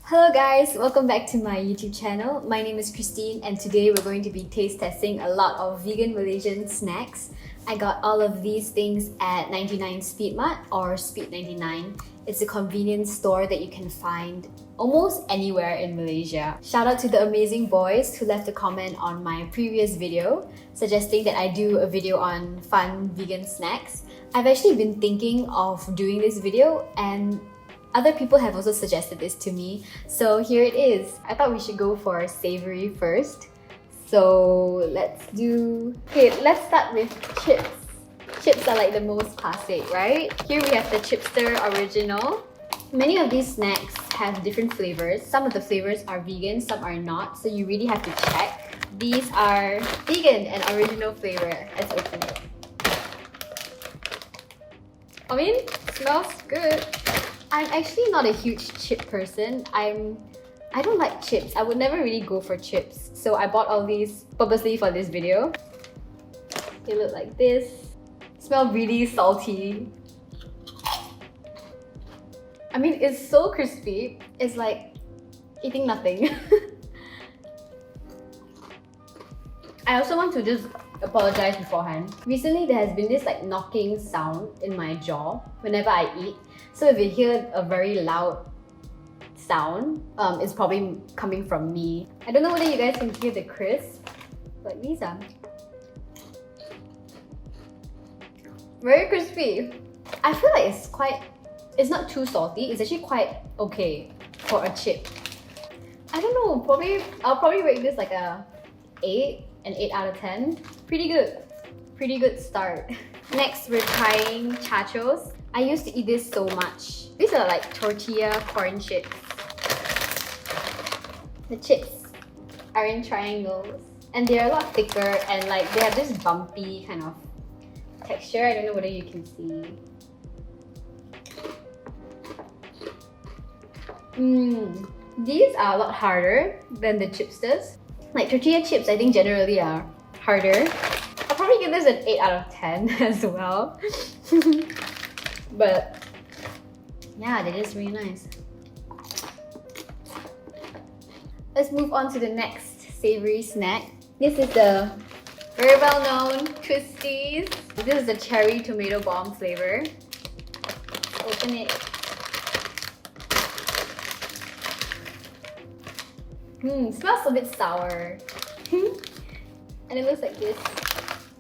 Hello guys, welcome back to my YouTube channel. My name is Christine and today we're going to be taste testing a lot of vegan Malaysian snacks. I got all of these things at 99 Speed Mart or Speed 99. It's a convenience store that you can find almost anywhere in Malaysia. Shout out to the amazing boys who left a comment on my previous video suggesting that I do a video on fun vegan snacks. I've actually been thinking of doing this video and other people have also suggested this to me, so here it is. I thought we should go for savory first. So let's start with chips. Chips are like the most classic, right? Here we have the Chipster Original. Many of these snacks have different flavors. Some of the flavors are vegan, some are not, so you really have to check. These are vegan and original flavor. Let's open it. I mean, smells good. I'm actually not a huge chip person. I don't like chips. I would never really go for chips. So I bought all these purposely for this video. They look like this. Smell really salty. I mean, it's so crispy. It's like eating nothing. I also want to just apologize beforehand. Recently, there has been this like knocking sound in my jaw whenever I eat. So if you hear a very loud sound, it's probably coming from me. I don't know whether you guys can hear the crisp, but these are very crispy. I feel like it's not too salty. It's actually quite okay for a chip. I don't know, I'll probably rate this like an 8 out of 10. Pretty good start. Next, we're trying chachos. I used to eat this so much. These are like tortilla corn chips. The chips are in triangles and they're a lot thicker and like they have this bumpy kind of texture. I don't know whether you can see. These are a lot harder than the chipsters. Like tortilla chips, I think generally are harder. I'll probably give this an 8 out of 10 as well. But yeah, they're just really nice. Let's move on to the next savory snack. This is the very well-known Twisties. This is the cherry tomato bomb flavor. Open it. Smells a bit sour. And it looks like this.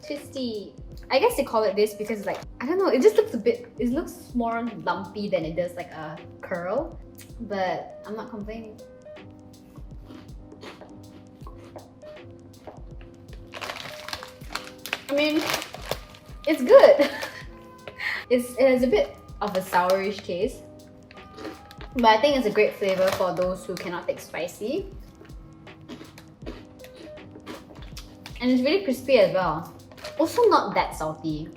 Twisty. I guess they call it this because like, I don't know, it just looks it looks more lumpy than it does like a curl. But I'm not complaining. I mean, it's good. It has a bit of a sourish taste. But I think it's a great flavor for those who cannot take spicy. And it's really crispy as well. Also not that salty.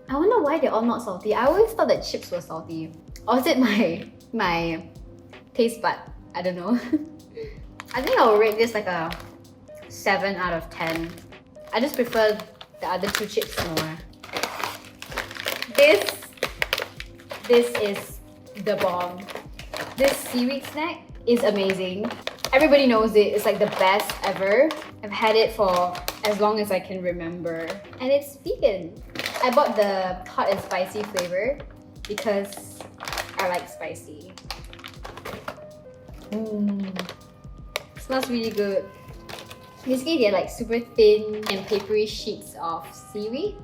I wonder why they're all not salty. I always thought that chips were salty. Or is it my taste bud? I don't know. I think I'll rate this like a 7 out of 10. I just prefer the other two chips more. This is the bomb. This seaweed snack is amazing. Everybody knows it. It's like the best ever. I've had it for as long as I can remember. And it's vegan. I bought the hot and spicy flavor because I like spicy. Smells really good. Basically, they're like super thin and papery sheets of seaweed.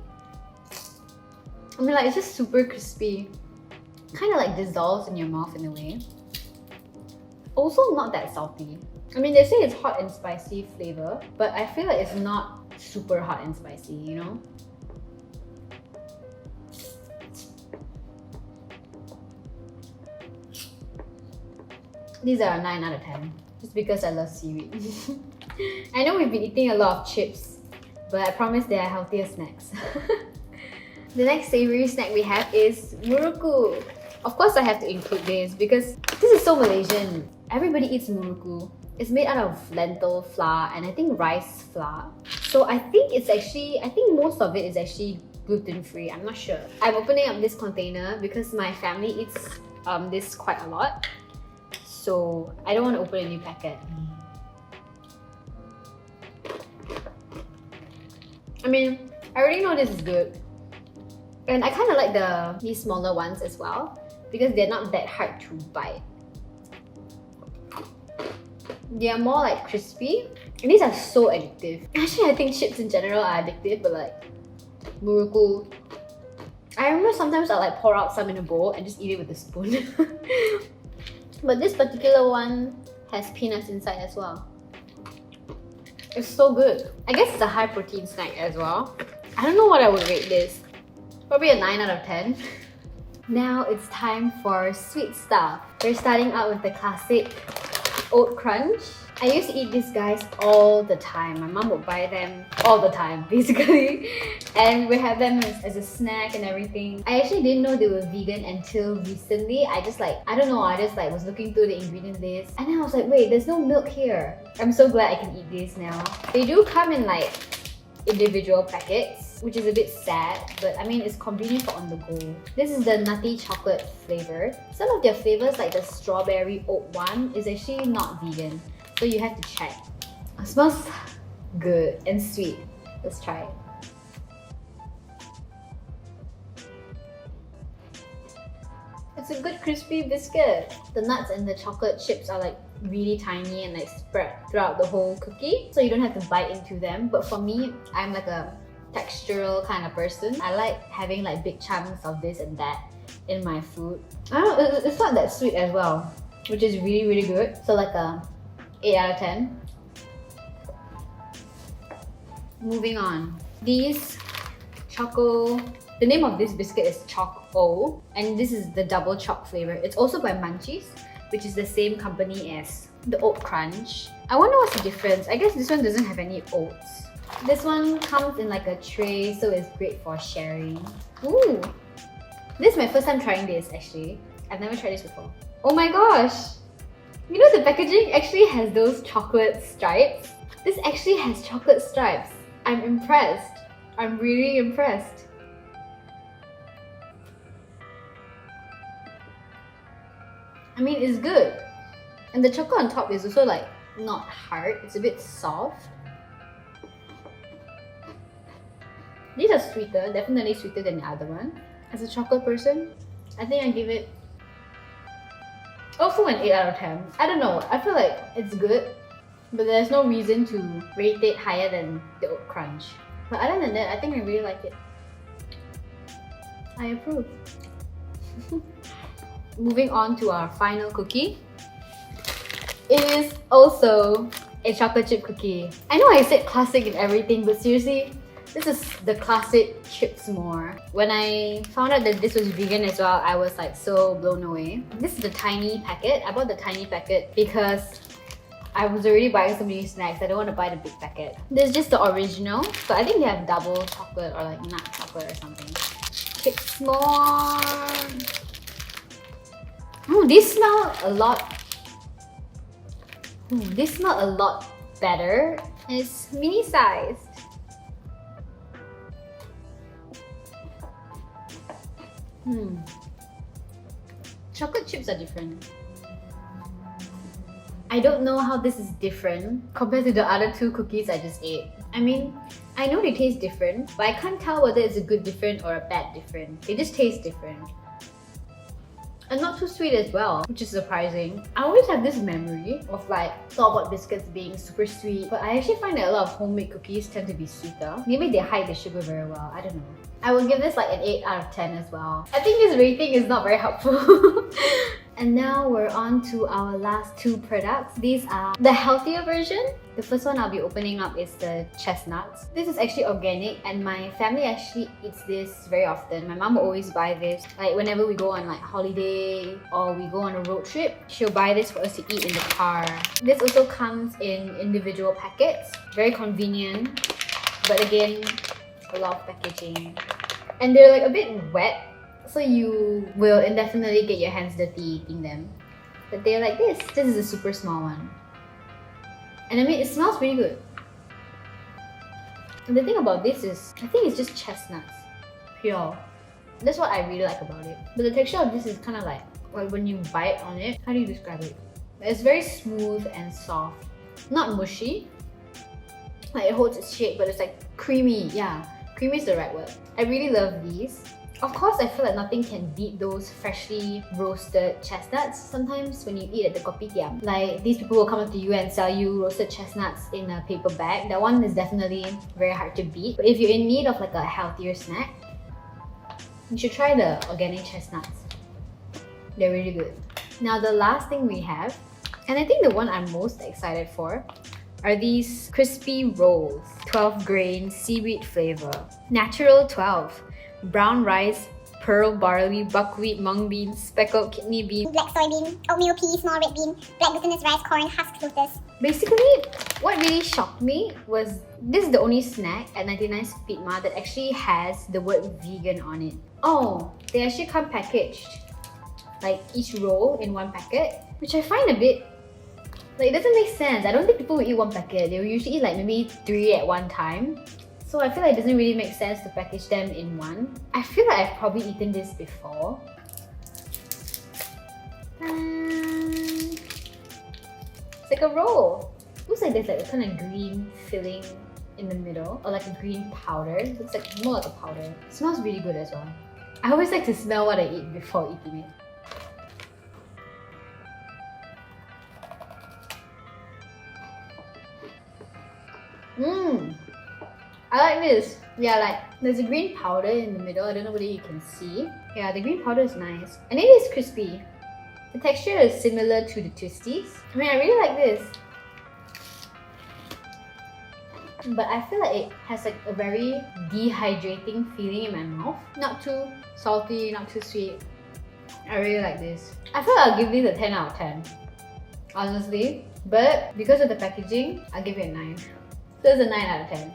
I mean, like, it's just super crispy. Kind of like dissolves in your mouth in a way. Also not that salty. I mean, they say it's hot and spicy flavor, but I feel like it's not super hot and spicy, you know? These are a 9 out of 10, just because I love seaweed. I know we've been eating a lot of chips, but I promise they are healthier snacks. The next savory snack we have is muruku. Of course I have to include this because this is so Malaysian. Everybody eats muruku. It's made out of lentil flour and I think rice flour. So I think most of it is actually gluten-free. I'm not sure. I'm opening up this container because my family eats this quite a lot. so I don't want to open a new packet. I mean, I already know this is good. And I kind of like these smaller ones as well because they're not that hard to bite. They are more like crispy. And these are so addictive. Actually, I think chips in general are addictive, but like muruku. I remember sometimes I like pour out some in a bowl and just eat it with a spoon. But this particular one has peanuts inside as well. It's so good. I guess it's a high protein snack as well. I don't know what I would rate this. Probably a 9 out of 10. Now it's time for sweet stuff. We're starting out with the classic oat crunch. I used to eat these guys all the time. My mom would buy them all the time, basically. And we had them as a snack and everything. I actually didn't know they were vegan until recently. I just was looking through the ingredient list and then I was like, wait, there's no milk here. I'm so glad I can eat these now. They do come in like individual packets, which is a bit sad, but I mean it's convenient for on the go. This is the nutty chocolate flavor. Some of their flavors like the strawberry oat one is actually not vegan, so you have to check. It smells good and sweet. Let's try it. It's a good crispy biscuit. The nuts and the chocolate chips are like really tiny and like spread throughout the whole cookie, so you don't have to bite into them. But for me, I'm like a textural kind of person. I like having like big chunks of this and that in my food. I don't know, it's not that sweet as well, which is really, really good. So like a 8 out of 10. Moving on. These Choco... The name of this biscuit is Choc-O, and this is the double choc flavor. It's also by Munchies, which is the same company as the Oat Crunch. I wonder what's the difference. I guess this one doesn't have any oats. This one comes in like a tray, so it's great for sharing. Ooh! This is my first time trying this actually. I've never tried this before. Oh my gosh! You know the packaging actually has those chocolate stripes? This actually has chocolate stripes. I'm impressed. I'm really impressed. I mean, it's good. And the chocolate on top is also like not hard, it's a bit soft. These are sweeter, definitely sweeter than the other one. As a chocolate person, I think I give it also an 8 out of 10. I don't know, I feel like it's good, but there's no reason to rate it higher than the Oat Crunch. But other than that, I think I really like it. I approve. Moving on to our final cookie. It is also a chocolate chip cookie. I know I said classic and everything, but seriously, this is the classic chips more. When I found out that this was vegan as well, I was like so blown away. This is the tiny packet. I bought the tiny packet because I was already buying so many snacks. I don't want to buy the big packet. This is just the original, but I think they have double chocolate or like nut chocolate or something. Chips more. Oh, these smell a lot. These smell a lot better. It's mini sized. Chocolate chips are different. I don't know how this is different compared to the other two cookies I just ate. I mean, I know they taste different, but I can't tell whether it's a good different or a bad different. They just taste different. And not too sweet as well, which is surprising. I always have this memory of like store-bought biscuits being super sweet, but I actually find that a lot of homemade cookies tend to be sweeter. Maybe they hide the sugar very well, I don't know. I would give this like an 8 out of 10 as well. I think this rating is not very helpful. And now we're on to our last two products. These are the healthier version. The first one I'll be opening up is the chestnuts. This is actually organic and my family actually eats this very often. My mom will always buy this. Like whenever we go on like holiday or we go on a road trip, she'll buy this for us to eat in the car. This also comes in individual packets. Very convenient. But again, a lot of packaging. And they're like a bit wet, so you will indefinitely get your hands dirty eating them. But they're like this. This is a super small one. And I mean, it smells really good. And the thing about this is, I think it's just chestnuts. Pure. That's what I really like about it. But the texture of this is kind of like when you bite on it. How do you describe it? It's very smooth and soft. Not mushy. Like it holds its shape, but it's like creamy. Yeah, creamy is the right word. I really love these. Of course, I feel like nothing can beat those freshly roasted chestnuts. Sometimes when you eat at the kopitiam, like these people will come up to you and sell you roasted chestnuts in a paper bag. That one is definitely very hard to beat. But if you're in need of like a healthier snack, you should try the organic chestnuts. They're really good. Now the last thing we have, and I think the one I'm most excited for, are these crispy rolls. 12 grain seaweed flavor. Natural 12. Brown rice, pearl barley, buckwheat, mung bean, speckled kidney bean, black soybean, oatmeal pea, small red bean, black glutinous rice, corn, husk lotus. Basically, what really shocked me was this is the only snack at 99 Speed Mart that actually has the word vegan on it. Oh, they actually come packaged, like each roll in one packet, which I find a bit, like it doesn't make sense. I don't think people will eat one packet. They will usually eat like maybe 3 at one time. So I feel like it doesn't really make sense to package them in one. I feel like I've probably eaten this before. It's like a roll. Looks like there's like a kind of green filling in the middle, or like a green powder. Looks like more like a powder. It smells really good as well. I always like to smell what I eat before eating it. I like this. Yeah, like there's a green powder in the middle. I don't know whether you can see. Yeah, the green powder is nice. And it is crispy. The texture is similar to the twisties. I mean, I really like this. But I feel like it has like a very dehydrating feeling in my mouth. Not too salty, not too sweet. I really like this. I feel like I'll give this a 10 out of 10. Honestly. But because of the packaging, I'll give it a 9. So it's a 9 out of 10.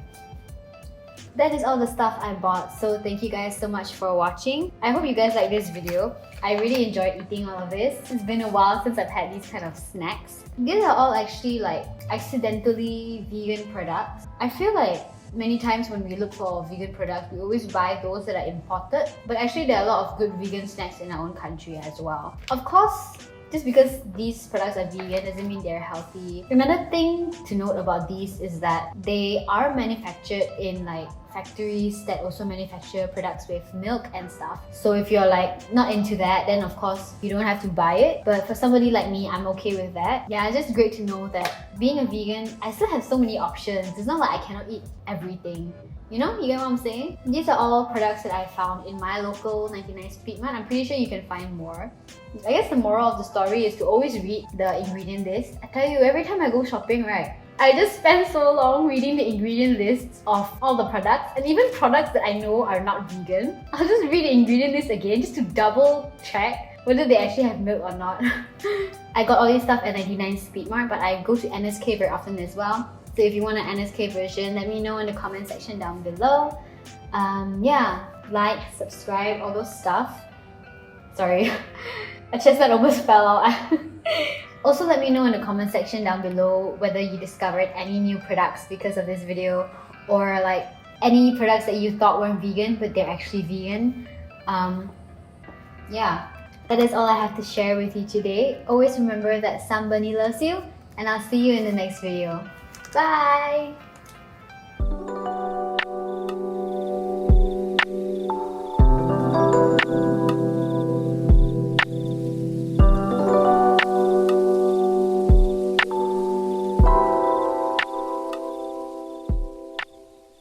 That is all the stuff I bought, so thank you guys so much for watching. I hope you guys like this video. I really enjoyed eating all of this. It's been a while since I've had these kind of snacks. These are all actually like accidentally vegan products. I feel like many times when we look for vegan products, we always buy those that are imported. But actually there are a lot of good vegan snacks in our own country as well. Of course, just because these products are vegan doesn't mean they're healthy. Another thing to note about these is that they are manufactured in like factories that also manufacture products with milk and stuff. So if you're like not into that, then of course you don't have to buy it. But for somebody like me, I'm okay with that. Yeah, it's just great to know that being a vegan, I still have so many options. It's not like I cannot eat everything. You know, you get what I'm saying? These are all products that I found in my local 99 Speed Mart. I'm pretty sure you can find more. I guess the moral of the story is to always read the ingredient list. I tell you, every time I go shopping, right, I just spend so long reading the ingredient lists of all the products, and even products that I know are not vegan. I'll just read the ingredient list again just to double check whether they actually have milk or not. I got all this stuff at 99 Speed Mart, but I go to NSK very often as well. So if you want an NSK version, let me know in the comment section down below. Yeah, like, subscribe, all those stuff. Sorry, a chestnut almost fell out. Also, let me know in the comment section down below whether you discovered any new products because of this video, or like any products that you thought weren't vegan but they're actually vegan. Yeah, that is all I have to share with you today. Always remember that somebody loves you, and I'll see you in the next video. Bye!